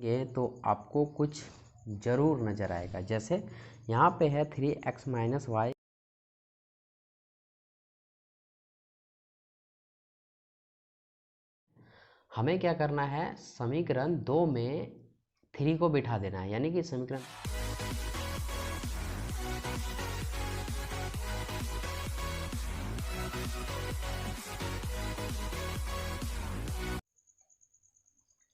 ये तो आपको कुछ ज़रूर नज़र आएगा। जैसे यहाँ पे है 3x माइनस वाई, हमें क्या करना है, समीकरण 2 में 3 को बिठा देना है, यानी कि समीकरण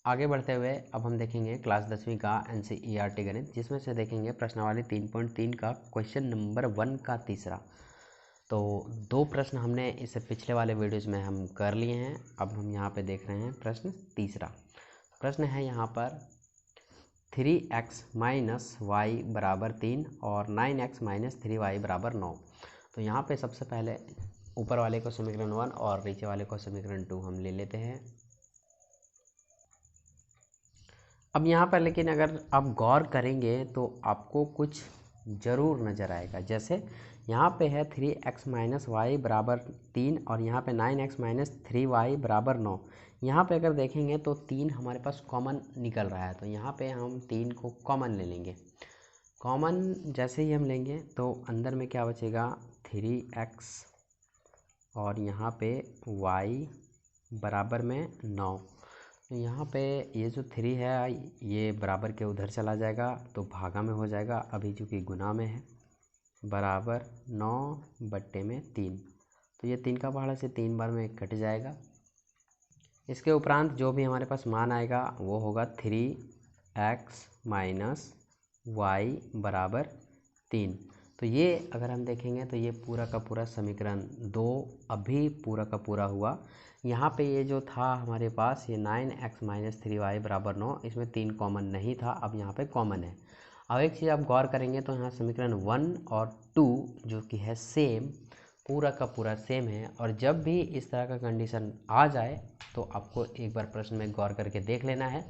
आगे बढ़ते हुए अब हम देखेंगे क्लास 10वीं का NCERT गणित, जिसमें से देखेंगे प्रश्नावली 3.3 का क्वेश्चन नंबर 1 का तीसरा। तो 2 प्रश्न हमने इससे पिछले वाले वीडियोज़ में हम कर लिए हैं। अब हम यहाँ पे देख रहे हैं प्रश्न तीसरा। प्रश्न है यहाँ पर 3x माइनस वाई बराबर 3 और 9x माइनस 3y बराबर 9। तो यहाँ पे सबसे पहले ऊपर वाले को समीकरण 1 और नीचे वाले को समीकरण 2 हम ले लेते हैं। अब यहाँ पर लेकिन अगर आप गौर करेंगे तो आपको कुछ ज़रूर नज़र आएगा। जैसे यहाँ पे है 3x माइनस वाई बराबर 3 और यहाँ पे 9x माइनस 3y बराबर 9। यहाँ पे अगर देखेंगे तो 3 हमारे पास कॉमन निकल रहा है, तो यहाँ पे हम 3 को कॉमन ले लेंगे। कॉमन जैसे ही हम लेंगे तो अंदर में क्या बचेगा, 3x और यहाँ पे y बराबर में 9। तो यहाँ पे ये जो 3 है ये बराबर के उधर चला जाएगा तो भागा में हो जाएगा, अभी चूँकि गुना में है, बराबर 9/3। तो ये 3 का पहाड़ा से 3 बार में कट जाएगा। इसके उपरांत जो भी हमारे पास मान आएगा वो होगा 3x माइनस वाई बराबर 3। तो ये अगर हम देखेंगे तो ये पूरा का पूरा समीकरण 2 अभी पूरा का पूरा हुआ। यहाँ पे ये जो था हमारे पास ये 9x माइनस 3y बराबर 9, इसमें 3 कॉमन नहीं था, अब यहाँ पे कॉमन है। अब एक चीज़ आप गौर करेंगे तो यहाँ समीकरण 1 और 2 जो कि है सेम, पूरा का पूरा सेम है। और जब भी इस तरह का कंडीशन आ जाए तो आपको एक बार प्रश्न में गौर करके देख लेना है।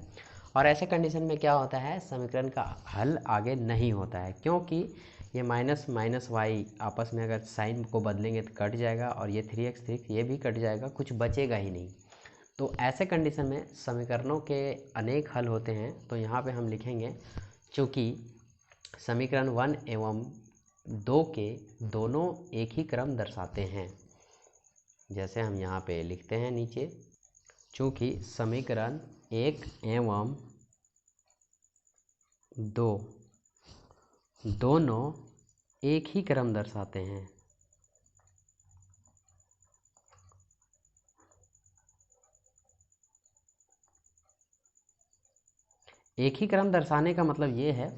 और ऐसे कंडीशन में क्या होता है, समीकरण का हल आगे नहीं होता है, क्योंकि ये माइनस माइनस वाई आपस में अगर साइन को बदलेंगे तो कट जाएगा और ये 3x 3 ये भी कट जाएगा, कुछ बचेगा ही नहीं। तो ऐसे कंडीशन में समीकरणों के अनेक हल होते हैं। तो यहाँ पे हम लिखेंगे, चूँकि समीकरण 1 एवं 2 के दोनों एक ही क्रम दर्शाते हैं, जैसे हम यहाँ पे लिखते हैं नीचे, चूँकि समीकरण 1 एवं 2 दोनों एक ही क्रम दर्शाते हैं। एक ही क्रम दर्शाने का मतलब ये है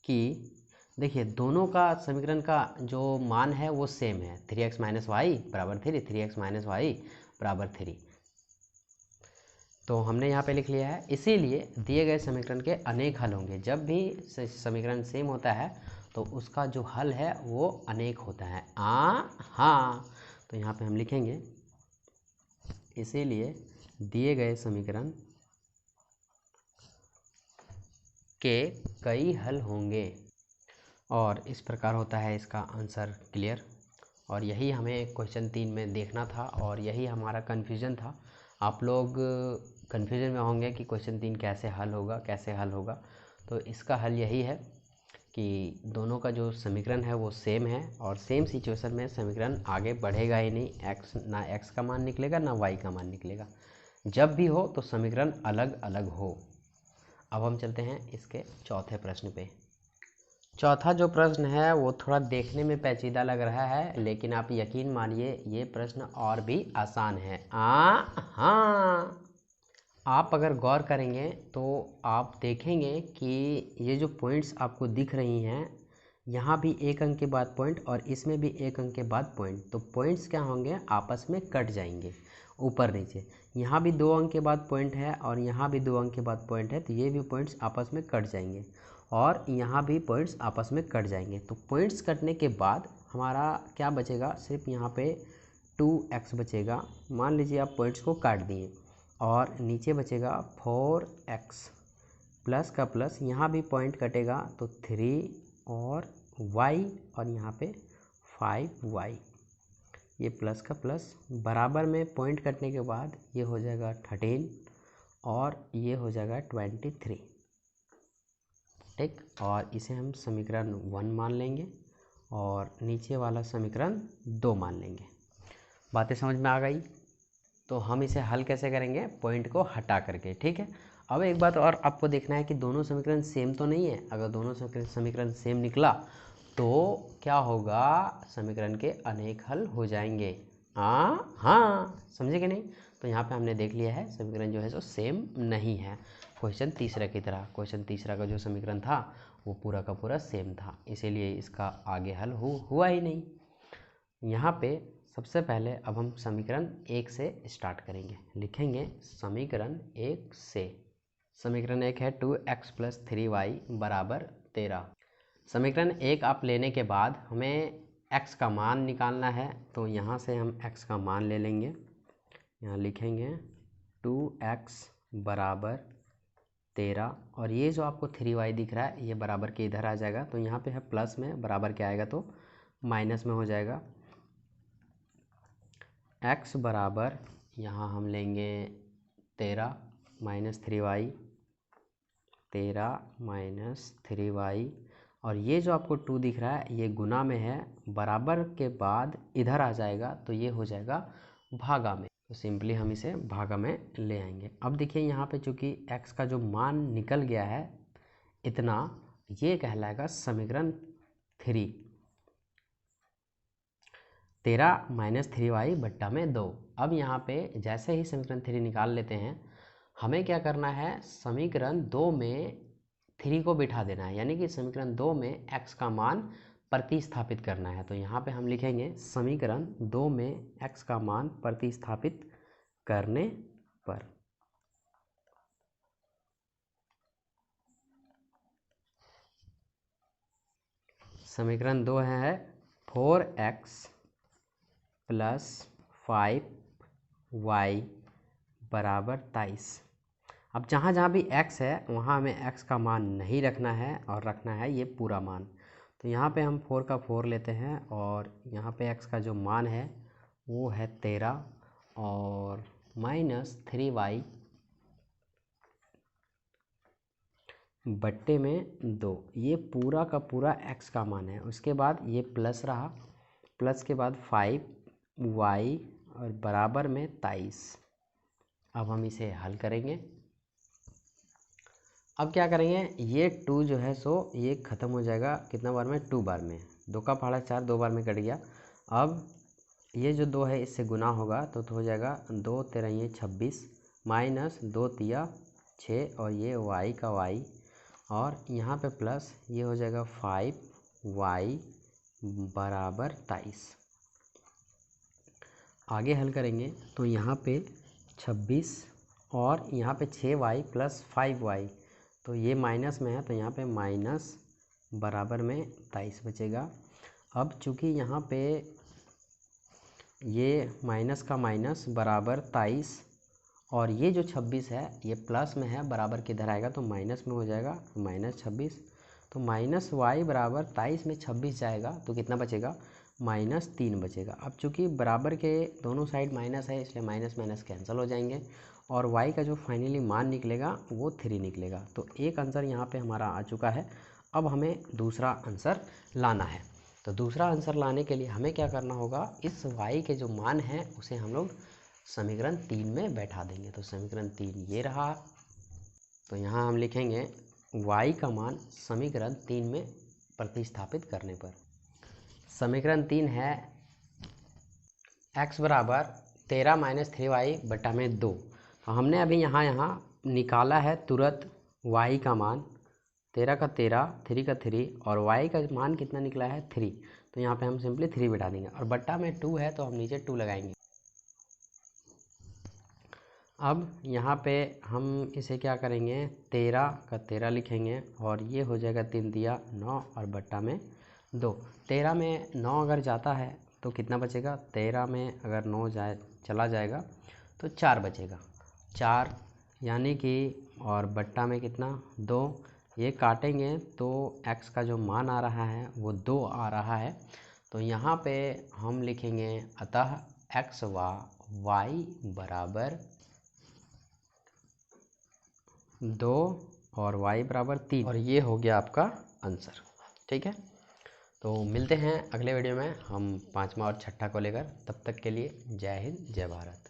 कि देखिए दोनों का समीकरण का जो मान है वो सेम है, 3x माइनस वाई बराबर 3, 3x माइनस वाई बराबर 3। तो हमने यहाँ पे लिख लिया है। इसीलिए दिए गए समीकरण के अनेक हल होंगे। जब भी समीकरण सेम होता है तो उसका जो हल है वो अनेक होता है। हाँ, तो यहाँ पे हम लिखेंगे, इसीलिए दिए गए समीकरण के कई हल होंगे। और इस प्रकार होता है इसका आंसर क्लियर। और यही हमें क्वेश्चन 3 में देखना था और यही हमारा कन्फ्यूज़न था। आप लोग कन्फ्यूज़न में होंगे कि क्वेश्चन 3 कैसे हल होगा, कैसे हल होगा। तो इसका हल यही है कि दोनों का जो समीकरण है वो सेम है और सेम सिचुएशन में समीकरण आगे बढ़ेगा ही नहीं, ना x का मान निकलेगा ना y का मान निकलेगा। जब भी हो तो समीकरण अलग अलग हो। अब हम चलते हैं इसके चौथे प्रश्न पे। चौथा जो प्रश्न है वो थोड़ा देखने में पेचीदा लग रहा है, लेकिन आप यकीन मानिए ये प्रश्न और भी आसान है। हाँ, आप अगर गौर करेंगे तो आप देखेंगे कि ये जो पॉइंट्स आपको दिख रही हैं, यहाँ भी 1 अंक के बाद पॉइंट और इसमें भी 1 अंक के बाद पॉइंट, तो पॉइंट्स क्या होंगे, आपस में कट जाएंगे ऊपर नीचे। यहाँ भी 2 अंक के बाद पॉइंट है और यहाँ भी 2 अंक के बाद पॉइंट है, तो ये भी पॉइंट्स आपस में कट जाएंगे और यहाँ भी पॉइंट्स आपस में कट जाएंगे। तो पॉइंट्स कटने के बाद हमारा क्या बचेगा, सिर्फ यहाँ पे 2x बचेगा। मान लीजिए आप पॉइंट्स को काट दिए और नीचे बचेगा 4x प्लस का प्लस, यहाँ भी पॉइंट कटेगा तो 3 और y और यहाँ पे 5y, ये प्लस का प्लस बराबर में पॉइंट कटने के बाद ये हो जाएगा 13 और ये हो जाएगा 23, ठीक। और इसे हम समीकरण 1 मान लेंगे और नीचे वाला समीकरण 2 मान लेंगे। बातें समझ में आ गई? तो हम इसे हल कैसे करेंगे, पॉइंट को हटा करके, ठीक है। अब एक बात और आपको देखना है कि दोनों समीकरण सेम तो नहीं है। अगर दोनों समीकरण सेम निकला तो क्या होगा, समीकरण के अनेक हल हो जाएंगे। हाँ, समझे कि नहीं? तो यहाँ पे हमने देख लिया है समीकरण जो है सो सेम नहीं है, क्वेश्चन तीसरा की तरह। क्वेश्चन तीसरा का जो समीकरण था वो पूरा का पूरा सेम था, इसीलिए इसका आगे हल हुआ ही नहीं। यहाँ पे सबसे पहले अब हम समीकरण 1 से स्टार्ट करेंगे। लिखेंगे समीकरण 1 से। समीकरण 1 है 2x + 3y = 13। समीकरण 1 आप लेने के बाद हमें x का मान निकालना है, तो यहाँ से हम x का मान ले लेंगे। यहाँ लिखेंगे 2x = 13 और ये जो आपको 3y दिख रहा है ये बराबर के इधर आ जाएगा, तो यहाँ पे है प्लस में, बराबर के आएगा तो माइनस में हो जाएगा। x बराबर यहाँ हम लेंगे 13 - 3y, 13 - 3y, और ये जो आपको 2 दिख रहा है ये गुना में है, बराबर के बाद इधर आ जाएगा तो ये हो जाएगा भागा में, तो सिंपली हम इसे भागा में ले आएंगे। अब देखिए यहाँ पे चूँकि x का जो मान निकल गया है इतना, ये कहलाएगा समीकरण 3। 13 - 3y बट्टा में 2। अब यहाँ पे जैसे ही समीकरण 3 निकाल लेते हैं, हमें क्या करना है, समीकरण 2 में 3 को बिठा देना है, यानी कि समीकरण 2 में x का मान प्रतिस्थापित करना है। तो यहाँ पे हम लिखेंगे समीकरण 2 में x का मान प्रतिस्थापित करने पर समीकरण 2 है 4x + 5y = 23। अब जहाँ जहाँ भी x है वहाँ हमें x का मान नहीं रखना है और रखना है ये पूरा मान। तो यहाँ पे हम 4 का 4 लेते हैं और यहाँ पे x का जो मान है वो है 13 और -3y बट्टे में 2, ये पूरा का पूरा x का मान है। उसके बाद ये प्लस रहा, प्लस के बाद 5y और बराबर में 23। अब हम इसे हल करेंगे। अब क्या करेंगे, ये 2 जो है सो ये ख़त्म हो जाएगा कितना बार में, 2 बार में। 2 का पहाड़ा 4, 2 बार में कट गया। अब ये जो 2 है इससे गुना होगा तो हो जाएगा 2 × 13 = 26 -2 × 3 = 6 और ये y का y, और यहाँ पे प्लस ये हो जाएगा 5y = 23। आगे हल करेंगे तो यहाँ पे 26 और यहाँ पे 6y + 5y, तो ये माइनस में है तो यहाँ पे माइनस बराबर में 23 बचेगा। अब चूँकि यहाँ पे ये माइनस का माइनस बराबर 23 और ये जो 26 है ये प्लस में है, बराबर किधर आएगा तो माइनस में हो जाएगा, -26। तो -y = 23 में 26 जाएगा तो कितना बचेगा, -3 बचेगा। अब चूँकि बराबर के दोनों साइड माइनस है इसलिए माइनस माइनस कैंसिल हो जाएंगे और y का जो फाइनली मान निकलेगा वो 3 निकलेगा। तो एक आंसर यहाँ पे हमारा आ चुका है। अब हमें दूसरा आंसर लाना है, तो दूसरा आंसर लाने के लिए हमें क्या करना होगा, इस y के जो मान है उसे हम लोग समीकरण 3 में बैठा देंगे। तो समीकरण 3 ये रहा, तो यहाँ हम लिखेंगे y का मान समीकरण 3 में प्रतिस्थापित करने पर। समीकरण 3 है x बराबर 13 - 3y बटा में 2। तो हमने अभी यहाँ निकाला है तुरंत y का मान, 13 का 13, 3 का 3 और y का मान कितना निकला है 3। तो यहाँ पे हम सिंपली 3 बिठा देंगे और बट्टा में 2 है तो हम नीचे 2 लगाएंगे। अब यहाँ पे हम इसे क्या करेंगे, 13 का 13 लिखेंगे और ये हो जाएगा 3 दिया 9 और बट्टा में 2। 13 में 9 अगर जाता है तो कितना बचेगा, 13 में अगर 9 चला जाएगा तो 4 बचेगा, 4 यानी कि, और बट्टा में कितना 2, ये काटेंगे तो x का जो मान आ रहा है वो 2 आ रहा है। तो यहाँ पे हम लिखेंगे अतः x व y बराबर 2 और y बराबर 3 और ये हो गया आपका आंसर। ठीक है, तो मिलते हैं अगले वीडियो में हम 5वां और 6ठा को लेकर। तब तक के लिए जय हिंद जय भारत।